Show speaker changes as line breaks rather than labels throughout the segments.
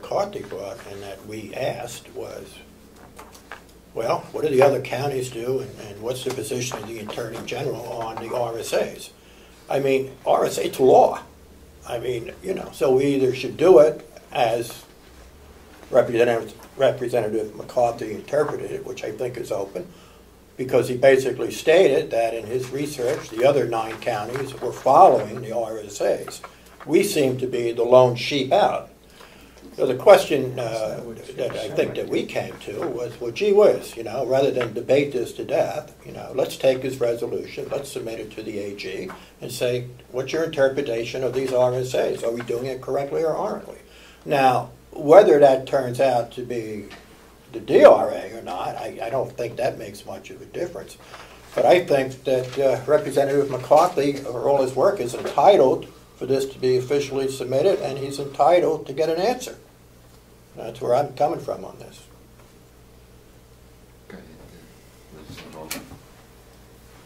McCarthy brought and that we asked was, well, what do the other counties do, and what's the position of the Attorney General on the RSAs? I mean, RSA, it's law. I mean, you know, so we either should do it as Representative McCarthy interpreted it, which I think is open, because he basically stated that in his research, the other 9 counties were following the RSAs. We seem to be the lone sheep out. So the question that I think that we came to was, well, gee whiz, you know, rather than debate this to death, you know, let's take his resolution, let's submit it to the AG and say, what's your interpretation of these RSAs? Are we doing it correctly or aren't we? Now, whether that turns out to be the DRA or not, I don't think that makes much of a difference. But I think that Representative McCarthy, for all his work, is entitled for this to be officially submitted, and he's entitled to get an answer. That's where I'm coming from on this.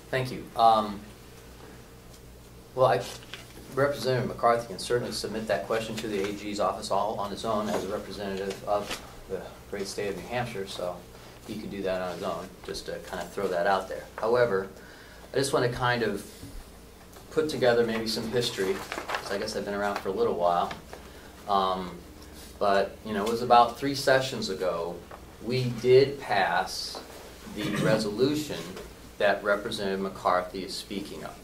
Thank you. Well, Representative McCarthy can certainly submit that question to the AG's office all on his own as a representative of the great state of New Hampshire, so he could do that on his own, just to kind of throw that out there. However, I just want to kind of put together maybe some history, because I guess I've been around for a little while. But, you know, it was about 3 sessions ago, we did pass the resolution that Representative McCarthy is speaking of.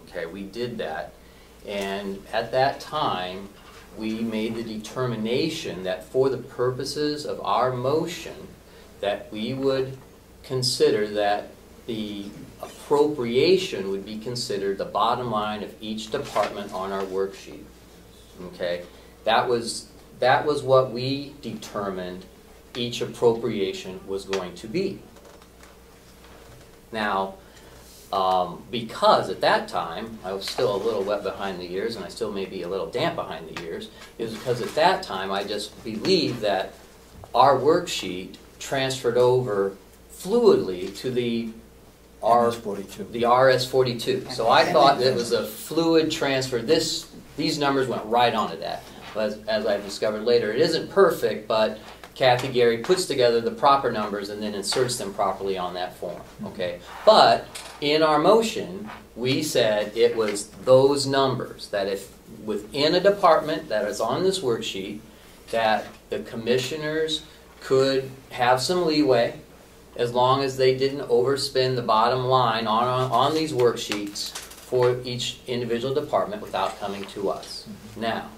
Okay, we did that. And at that time, we made the determination that for the purposes of our motion, that we would consider that the appropriation would be considered the bottom line of each department on our worksheet. Okay, that was what we determined each appropriation was going to be. Now, because at that time I was still a little wet behind the ears, and I still may be a little damp behind the ears, is because at that time I just believed that our worksheet transferred over fluidly to the RS-42. So I thought it was a fluid transfer. These numbers went right onto that. But as I've discovered later, it isn't perfect, but Kathy Gary puts together the proper numbers and then inserts them properly on that form. Okay? But in our motion, we said it was those numbers, that if within a department that is on this worksheet, that the commissioners could have some leeway as long as they didn't overspend the bottom line on these worksheets for each individual department without coming to us. Now,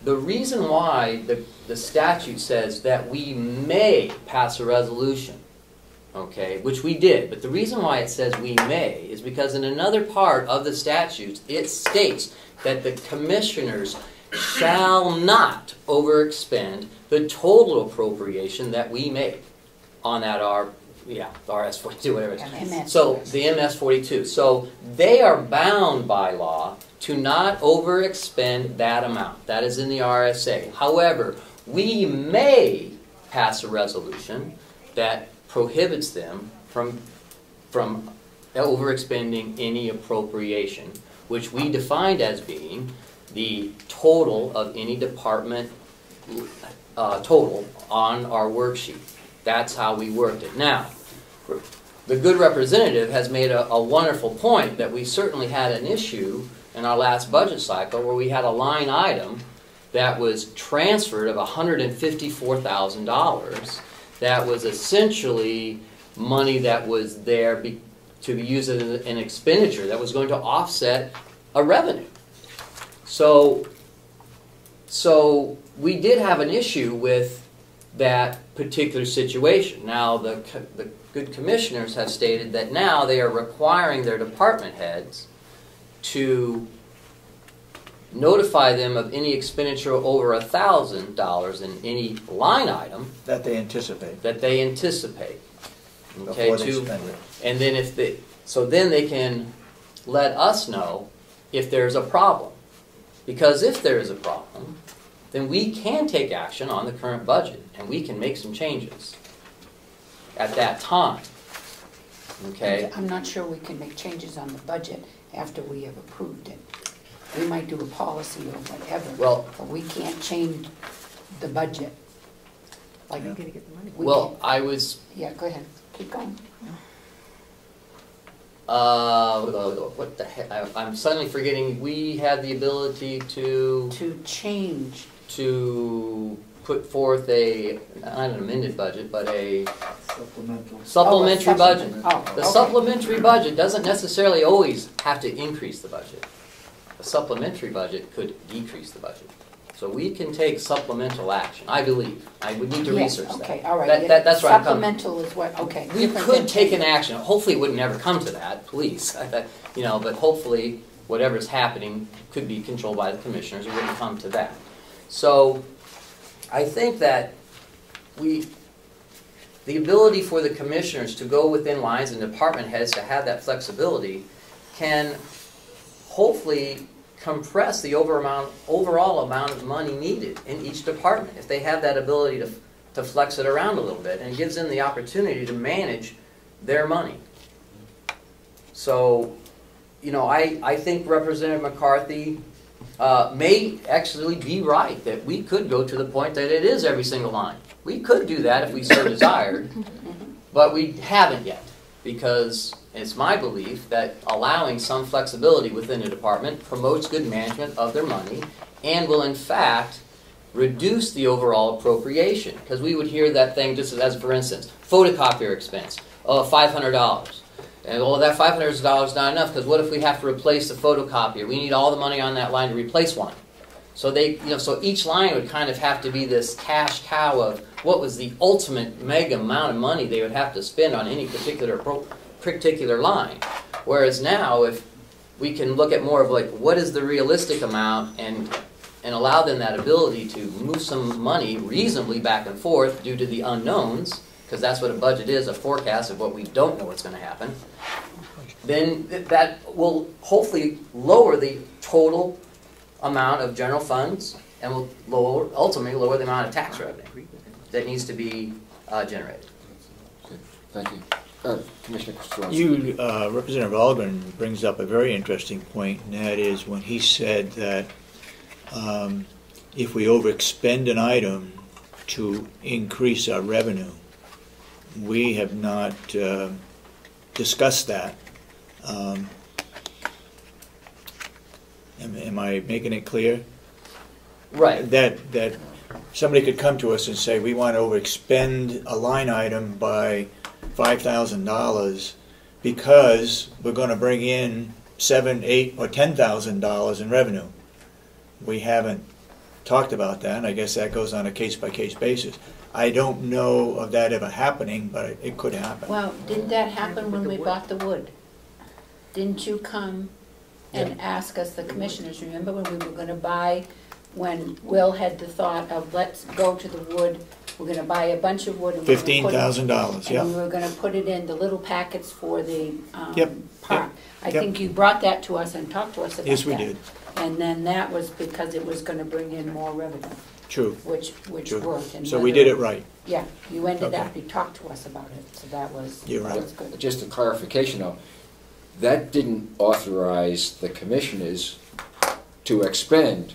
the reason why the statute says that we may pass a resolution, okay, which we did, but the reason why it says we may is because in another part of the statute it states that the commissioners shall not overexpend the total appropriation that we make on that RS-42, whatever it is. So the MS-42. So they are bound by law to not overexpend that amount. That is in the RSA. However, we may pass a resolution that prohibits them from overexpending any appropriation, which we defined as being the total of any department total on our worksheet. That's how we worked it. Now, the good representative has made a wonderful point that we certainly had an issue in our last budget cycle where we had a line item that was transferred of $154,000 that was essentially money that was there to be used as an expenditure that was going to offset a revenue. So we did have an issue with that particular situation. Now the good commissioners have stated that now they are requiring their department heads to notify them of any expenditure over $1,000 in any line item
that they anticipate.
Okay, and then then they can let us know if there's a problem. Because if there is a problem, then we can take action on the current budget and we can make some changes at that time. Okay?
I'm not sure we can make changes on the budget after we have approved it. We might do a policy or whatever, but we can't change the budget. Like, we
Well,
can-
I was,
Yeah, go ahead, keep going.
what the heck, I'm suddenly forgetting, we had the ability to
change.
to put forth not an amended budget, but a
Supplemental.
supplementary budget.
Oh,
The
okay.
supplementary budget doesn't necessarily always have to increase the budget. A supplementary budget could decrease the budget. So we can take supplemental action, I believe. I would need to
Yes,
research that.
okay, all right. Yeah,
That's where I'm coming.
Supplemental is what, okay.
We
different
could
than
take an
change.
action, hopefully it would never come to that, please, but hopefully whatever's happening could be controlled by the commissioners, it wouldn't come to that. So, I think that the ability for the commissioners to go within lines and department heads to have that flexibility can hopefully compress the overall amount of money needed in each department, if they have that ability to flex it around a little bit, and it gives them the opportunity to manage their money. So, I think Representative McCarthy may actually be right, that we could go to the point that it is every single line. We could do that if we so desired, but we haven't yet, because it's my belief that allowing some flexibility within a department promotes good management of their money and will in fact reduce the overall appropriation. Because we would hear that thing, just as for instance, photocopier expense, $500. And that $500 is not enough, because what if we have to replace the photocopier? We need all the money on that line to replace one. So so each line would kind of have to be this cash cow of what was the ultimate mega amount of money they would have to spend on any particular line. Whereas now, if we can look at more of like what is the realistic amount and allow them that ability to move some money reasonably back and forth due to the unknowns, because that's what a budget is, a forecast of what we don't know what's going to happen, then that will hopefully lower the total amount of general funds and will ultimately lower the amount of tax revenue that needs to be generated.
Okay, thank you. Commissioner Strauss.
Representative Algren brings up a very interesting point, and that is when he said that if we overexpend an item to increase our revenue, we have not discussed that. Am I making it clear?
Right.
That somebody could come to us and say, we want to overexpend a line item by $5,000 because we're going to bring in $7,000, $8,000, or $10,000 in revenue. We haven't talked about that, and I guess that goes on a case-by-case basis. I don't know of that ever happening, but it could happen.
Well, didn't that happen when we bought the wood? Didn't you come and ask us, the commissioners, remember when we were gonna buy, when Will had the thought of, let's go to the wood, we're gonna buy a bunch of wood. And
$15,000, yeah.
And we were gonna put it in the little packets for the
Yep,
park.
yep,
I
yep.
think you brought that to us and talked to us about that.
Yes, we did.
And then that was because it was gonna bring in more revenue,
True.
which
True.
worked. And
So we
whether-
did it right.
Yeah, you ended up,
Okay.
you talked to us about it, so that was,
You're
that
right.
was good.
Just a clarification though, that didn't authorize the commissioners to expend.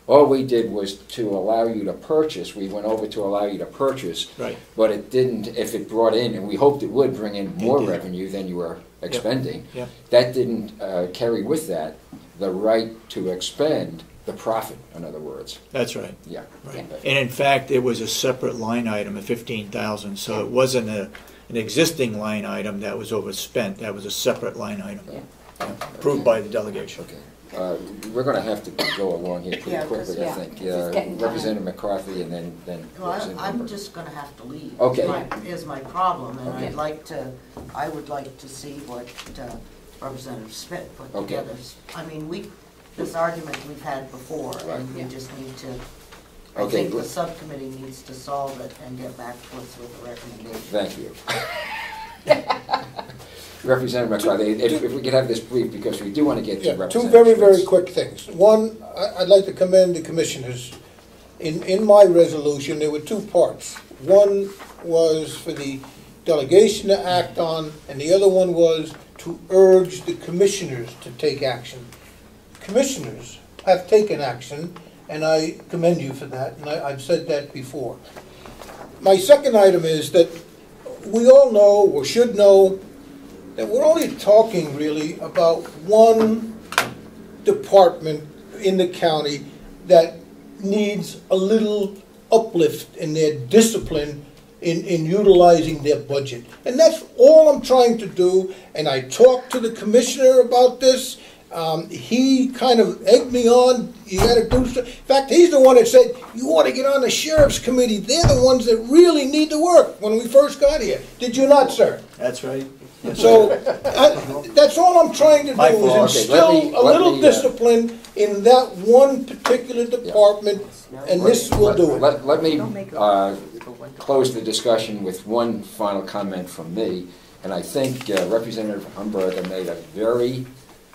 All we did was to allow you to purchase. We went over to allow you to purchase.
Right.
But it didn't, if it brought in, and we hoped it would bring in more
did.
revenue than you were expending,
Yep.
that didn't carry with that the right to expend the profit, in other words.
That's right.
Yeah.
Right. And in fact, it was a separate line item of $15,000, so it wasn't an existing line item that was overspent. That was a separate line item,
Yeah.
approved by the delegation.
Okay. We're going to have to go along here pretty
Yeah,
quickly, I
yeah,
think.
it's getting time.
Representative McCarthy and then
Well,
Representative
I'm
Hubbard.
just gonna have to leave.
Okay.
Is my problem, and
Okay.
I would like to see what Representative Smith put
Okay.
together. I mean, this argument we've had before, and we
Yeah.
just need to, I
Okay,
think the
good.
subcommittee needs to solve it and get back to us with a recommendation.
Thank you. Representative McCarthy, if we could have this brief, because we do want to get to
Yeah, two
Representative
very, very
Schmitz.
quick things. One, I'd like to commend the commissioners. In my resolution, there were two parts. One was for the delegation to act on, and the other one was to urge the commissioners to take action. Commissioners have taken action, and I commend you for that, and I've said that before. My second item is that we all know, or should know, that we're only talking really about one department in the county that needs a little uplift in their discipline in utilizing their budget. And that's all I'm trying to do, and I talked to the commissioner about this. He kind of egged me on, you gotta do stuff. In fact, he's the one that said, you ought to get on the sheriff's committee. They're the ones that really need to work when we first got here. Did you not, sir?
That's right.
So, that's all I'm trying to do,
My
is
fault.
instill a little discipline in that one particular department, and this will do it.
Let me close the discussion with one final comment from me, and I think Representative Umberger made a very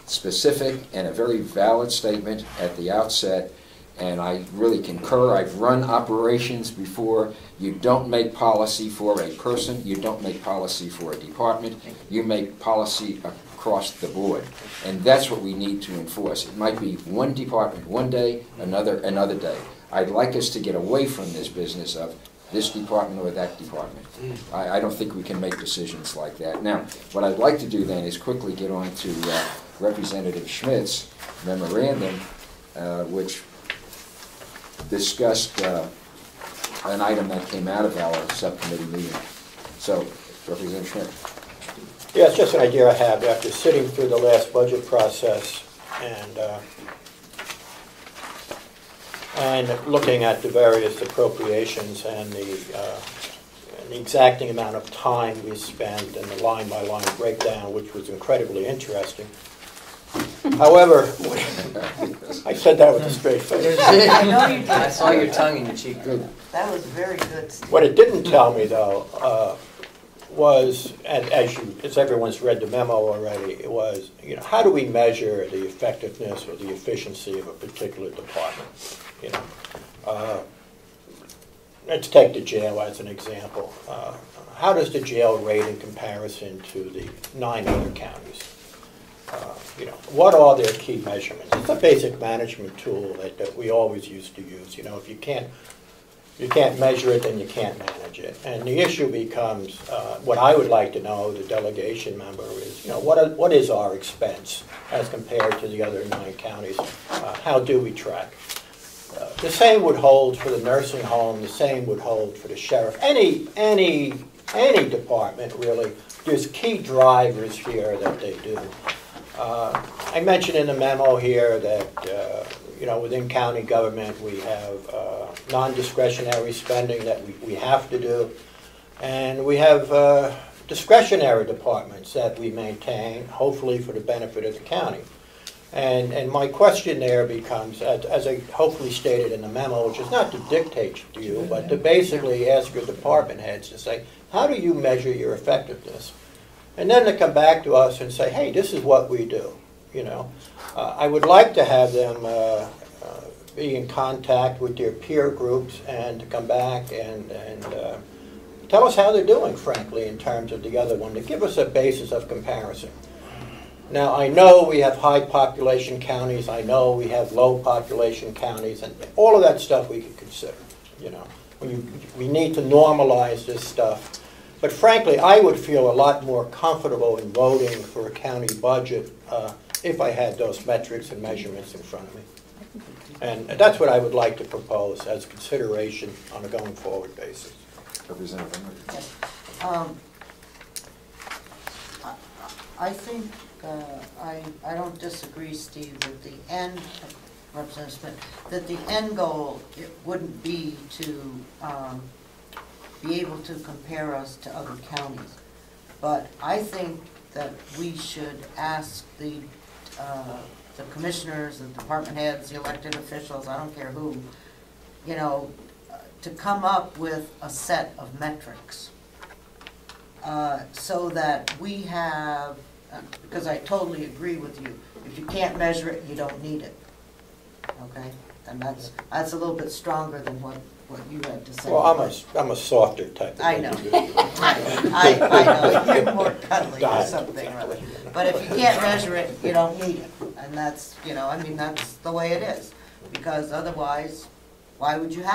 specific and a very valid statement at the outset, and I really concur. I've run operations before. You don't make policy for a person, you don't make policy for a department, you make policy across the board. And that's what we need to enforce. It might be one department one day, another day. I'd like us to get away from this business of this department or that department. I don't think we can make decisions like that. Now, what I'd like to do then is quickly get on to Representative Schmidt's memorandum, which discussed an item that came out of our subcommittee meeting. So, Representative Schmidt.
Yeah, it's just an idea I have after sitting through the last budget process and looking at the various appropriations and the exacting amount of time we spent and the line-by-line breakdown, which was incredibly interesting. However, I said that with a straight face.
I know you did.
I saw your tongue in your cheek.
That was very good, Steve.
What it didn't tell me, though, was, as everyone's read the memo already, it was, how do we measure the effectiveness or the efficiency of a particular department? Let's take the jail as an example. How does the jail rate in comparison to the 9 other counties? What are their key measurements? It's a basic management tool that we always used to use. If you can't measure it, then you can't manage it. And the issue becomes, what I would like to know, the delegation member, is, what is our expense as compared to the other 9 counties? How do we track? The same would hold for the nursing home. The same would hold for the sheriff. Any department, really. There's key drivers here that they do. I mentioned in the memo here that within county government we have non-discretionary spending that we have to do, and we have discretionary departments that we maintain, hopefully for the benefit of the county. And my question there becomes, as I hopefully stated in the memo, which is not to dictate to you, but to basically ask your department heads to say, how do you measure your effectiveness? And then to come back to us and say, hey, this is what we do. I would like to have them be in contact with their peer groups and to come back and tell us how they're doing, frankly, in terms of the other one, to give us a basis of comparison. Now, I know we have high population counties, I know we have low population counties, and all of that stuff we could consider, We need to normalize this stuff. But frankly, I would feel a lot more comfortable in voting for a county budget if I had those metrics and measurements in front of me. And that's what I would like to propose as consideration on a going forward basis.
Representative
I think, I don't disagree, Steve, that the end, Representative Smith, that the end goal, it wouldn't be to be able to compare us to other counties. But I think that we should ask the commissioners, the department heads, the elected officials, I don't care who, to come up with a set of metrics so that we have, because I totally agree with you, if you can't measure it, you don't need it. Okay? And that's a little bit stronger than what you had to say.
Well, I'm a softer type of
I know.
individual.
I know. You're more cuddly or something, really. But if you can't measure it, you don't need it. And that's, that's the way it is. because otherwise, why would you have